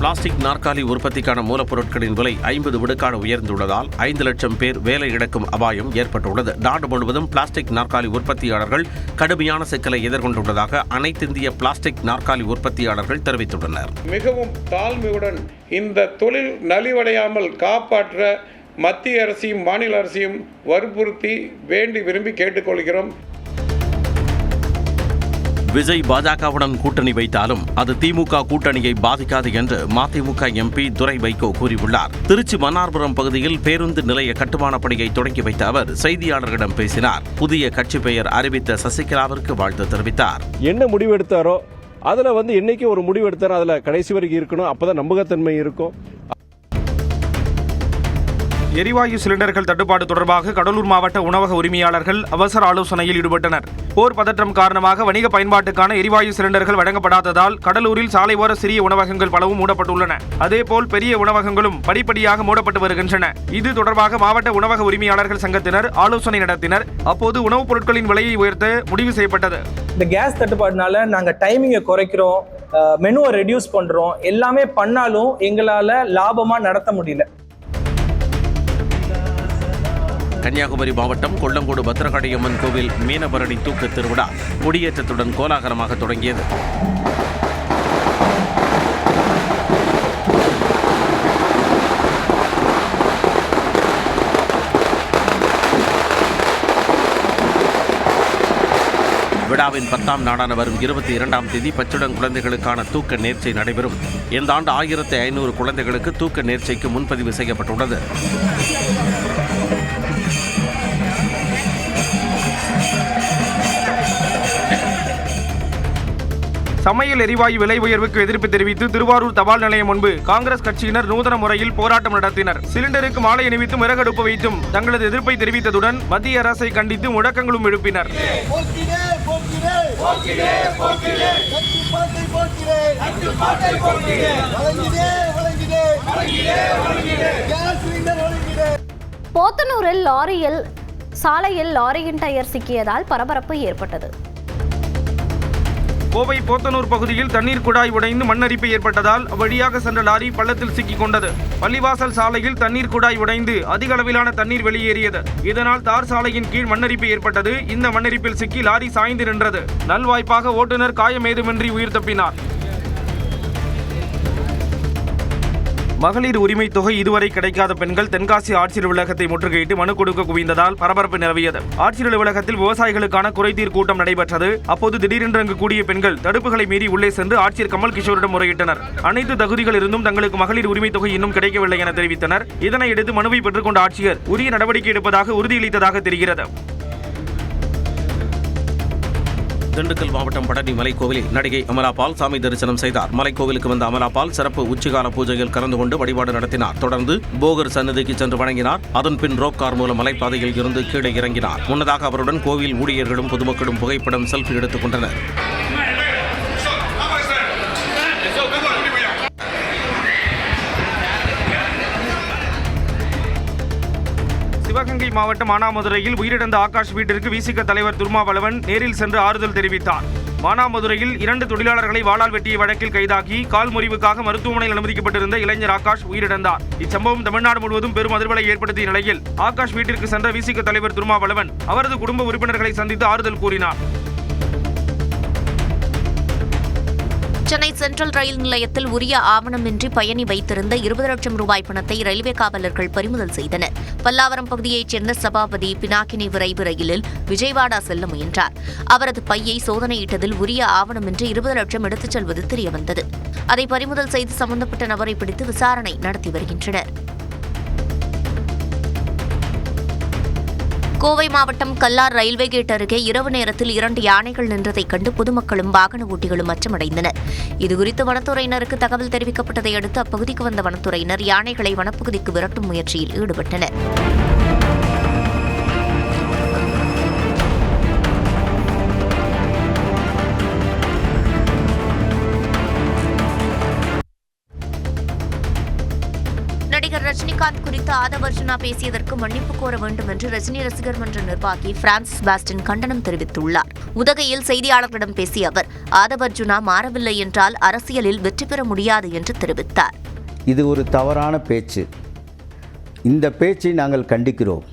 Plastic நாற்காலி உற்பத்திக்கான மூலப்பொருட்களின் விலை 50 விழுக்காடு உயர்ந்துள்ளதால் 5 லட்சம் பேர் வேலை இழக்கும் அபாயம் ஏற்பட்டுள்ளது. நாடு முழுவதும் பிளாஸ்டிக் நாற்காலி உற்பத்தியாளர்கள் கடுமையான சிக்கலை எதிர்கொண்டுள்ளதாக அனைத்திந்திய பிளாஸ்டிக் நாற்காலி உற்பத்தியாளர்கள் தெரிவித்துள்ளனர். மிகவும் தாழ்மையுடன் இந்த தொழில் நலிவடையாமல் காப்பாற்ற மத்திய அரசையும் மாநில அரசையும் வற்புறுத்தி வேண்டி விரும்பி கேட்டுக்கொள்கிறோம். விஜய் பாஜகவுடன் கூட்டணி வைத்தாலும் அது திமுக கூட்டணியை பாதிக்காது என்று மதிமுக எம்பி துரை வைகோ கூறியுள்ளார். திருச்சி மன்னார்புரம் பகுதியில் பேருந்து நிலைய கட்டுமான பணியை தொடங்கி வைத்த அவர் செய்தியாளர்களிடம் பேசினார். புதிய கட்சி பெயர் அறிவித்த சசிகலாவிற்கு வாழ்த்து தெரிவித்தார். என்ன முடிவு எடுத்தாரோ அதுல என்னைக்கு ஒரு முடிவு எடுத்தாரோ அதுல கடைசி வரைக்கும் இருக்கணும். அப்பதான் நம்பகத்தன்மை இருக்கும். எரிவாயு சிலிண்டர்கள் தட்டுப்பாடு தொடர்பாக கடலூர் மாவட்ட உணவக உரிமையாளர்கள் அவசர ஆலோசனையில் ஈடுபட்டனர். போர் பதற்றம் காரணமாக வணிக பயன்பாட்டுக்கான எரிவாயு சிலிண்டர்கள் வழங்கப்படாததால் கடலூரில் சாலை ஓர சிறிய உணவகங்கள் பலவும் மூடப்பட்டுள்ளன. அதேபோல் பெரிய உணவகங்களும் படிப்படியாக மூடப்பட்டு வருகின்றன. இது தொடர்பாக மாவட்ட உணவக உரிமையாளர்கள் சங்கத்தினர் ஆலோசனை நடத்தினர். அப்போது உணவுப் பொருட்களின் விலையை உயர்த்த முடிவு செய்யப்பட்டது. இந்த கேஸ் தட்டுப்பாடுனால நாங்க டைமிங்கை குறைக்கிறோம், மெனுவை ரெடியூஸ் பண்றோம், எல்லாமே பண்ணாலும் எங்களால லாபமா நடத்த முடியல. கன்னியாகுமரி மாவட்டம் கொல்லங்கோடு பத்திரகாளியம்மன் கோவில் மீனபரணி தூக்கு திருவிழா கொடியேற்றத்துடன் கோலாகலமாக தொடங்கியது. விழாவின் 10ஆம் நாளான வரும் 22ஆம் தேதி பச்சிளம் குழந்தைகளுக்கான தூக்க நேர்ச்சை நடைபெறும். இந்த ஆண்டு 1500 குழந்தைகளுக்கு தூக்க நேர்ச்சைக்கு முன்பதிவு செய்யப்பட்டுள்ளது. சமையல் எரிவாயு விலை உயர்வுக்கு எதிர்ப்பு தெரிவித்து திருவாரூர் தபால் நிலையம் முன்பு காங்கிரஸ் கட்சியினர் நூதன முறையில் போராட்டம் நடத்தினர். சிலிண்டருக்கு மாலை அணிவித்தும் விறகடுப்பு வைத்தும் தங்களது எதிர்ப்பை தெரிவித்ததுடன் மத்திய அரசை கண்டித்து முழக்கங்களும் எழுப்பினர். போத்தனூரில் சாலையில் லாரியின் டயர் சிக்கியதால் பரபரப்பு ஏற்பட்டது. கோவை போத்தனூர் பகுதியில் தண்ணீர் குழாய் உடைந்து மண்ணரிப்பு ஏற்பட்டதால் வழியாக சென்ற லாரி பள்ளத்தில் சிக்கிக் கொண்டது. பள்ளிவாசல் சாலையில் தண்ணீர் குழாய் உடைந்து அதிக அளவிலான தண்ணீர் வெளியேறியது. இதனால் தார் சாலையின் கீழ் மண்ணரிப்பு ஏற்பட்டது. இந்த மண்ணரிப்பில் சிக்கி லாரி சாய்ந்து நின்றது. நல்வாய்ப்பாக ஓட்டுநர் காயமேதுமின்றி உயிர் தப்பினார். மகளிர் உரிமை தொகை இதுவரை கிடைக்காத பெண்கள் தென்காசி ஆட்சியர் அலுவலகத்தை முற்றுகையிட்டு மனு கொடுக்க குவிந்ததால் பரபரப்பு நிலவியது. ஆட்சியர் அலுவலகத்தில் விவசாயிகளுக்கான குறைதீர் கூட்டம் நடைபெற்றது. அப்போது திடீரென்று அங்கு கூடிய பெண்கள் தடுப்புகளை மீறி உள்ளே சென்று ஆட்சியர் கமல் கிஷோரிடம் முறையிட்டனர். அனைத்து தகுதிகள் இருந்தும் தங்களுக்கு மகளிர் உரிமை தொகை இன்னும் கிடைக்கவில்லை என தெரிவித்தனர். இதனையடுத்து மனுவை பெற்றுக்கொண்ட ஆட்சியர் உரிய நடவடிக்கை எடுப்பதாக உறுதியளித்ததாக தெரிகிறது. திண்டுக்கல் மாவட்டம் பழனி மலைக்கோவிலில் நடிகை அமலா பால் சாமி தரிசனம் செய்தார். மலைக்கோவிலுக்கு வந்த அமலா பால் சிறப்பு உச்சிகால பூஜையில் கலந்து கொண்டு வழிபாடு நடத்தினார். தொடர்ந்து போகர் சன்னதிக்கு சென்று வணங்கினார். அதன் பின் ரோப் கார் மூலம் மலைப்பாதையில் இருந்து கீழே இறங்கினார். முன்னதாக அவருடன் கோவில் ஊழியர்களும் பொதுமக்களும் புகைப்படம் செல்ஃபி எடுத்துக் கொண்டனர். சிவகங்கை மாவட்டம் மானாமதுரையில் உயிரிழந்த ஆகாஷ் வீட்டிற்கு விசிக தலைவர் திருமாவளவன் நேரில் சென்று ஆறுதல் தெரிவித்தார். மானாமதுரையில் 2 தொழிலாளர்களை வாளால் வெட்டிய வழக்கில் கைதாகி கால் முறிவுக்காக மருத்துவமனையில் அனுமதிக்கப்பட்டிருந்த இளைஞர் ஆகாஷ் உயிரிழந்தார். இச்சம்பவம் தமிழ்நாடு முழுவதும் பெரும் அதிர்வலை ஏற்படுத்திய நிலையில் ஆகாஷ் வீட்டிற்கு சென்ற விசிக தலைவர் திருமாவளவன் அவரது குடும்ப உறுப்பினர்களை சந்தித்து ஆறுதல் கூறினார். சென்னை சென்ட்ரல் ரயில் நிலையத்தில் உரிய ஆவணமின்றி பயணி வைத்திருந்த 20 லட்சம் ரூபாய் பணத்தை ரயில்வே காவலர்கள் பறிமுதல் செய்தனர். பல்லாவரம் பகுதியைச் சேர்ந்த சபாபதி பினாக்கினி விரைவு ரயிலில் விஜயவாடா செல்ல முயன்றார். அவரது பையை சோதனையிட்டதில் உரிய ஆவணமின்றி 20 லட்சம் எடுத்துச் செல்வது தெரியவந்தது. அதை பறிமுதல் செய்து சம்பந்தப்பட்ட நபரை பிடித்து விசாரணை நடத்தி வருகின்றனர். கோவை மாவட்டம் கல்லார் ரயில்வே கேட் அருகே இரவு நேரத்தில் 2 யானைகள் நின்றதைக் கண்டு பொதுமக்களும் வாகன ஓட்டிகளும் அச்சமடைந்தனர். இதுகுறித்து வனத்துறையினருக்கு தகவல் தெரிவிக்கப்பட்டதை அடுத்து அப்பகுதிக்கு வந்த வனத்துறையினர் யானைகளை வனப்பகுதிக்கு விரட்டும் முயற்சியில் ஈடுபட்டனர். நடிகர் ரஜினிகாந்த் குறித்து ஆதவ் அர்ஜுனா பேசியதற்கு மன்னிப்பு கோர வேண்டும் என்று ரஜினி ரசிகர் மன்ற நிர்வாகி பிரான்சிஸ் பாஸ்டின் கண்டனம் தெரிவித்துள்ளார். உதகையில் செய்தியாளர்களிடம் பேசிய அவர், ஆதவ் அர்ஜுனா மாறவில்லை என்றால் அரசியலில் வெற்றி பெற முடியாது என்று தெரிவித்தார். இது ஒரு தவறான பேச்சு. இந்த பேச்சை நாங்கள் கண்டிக்கிறோம்.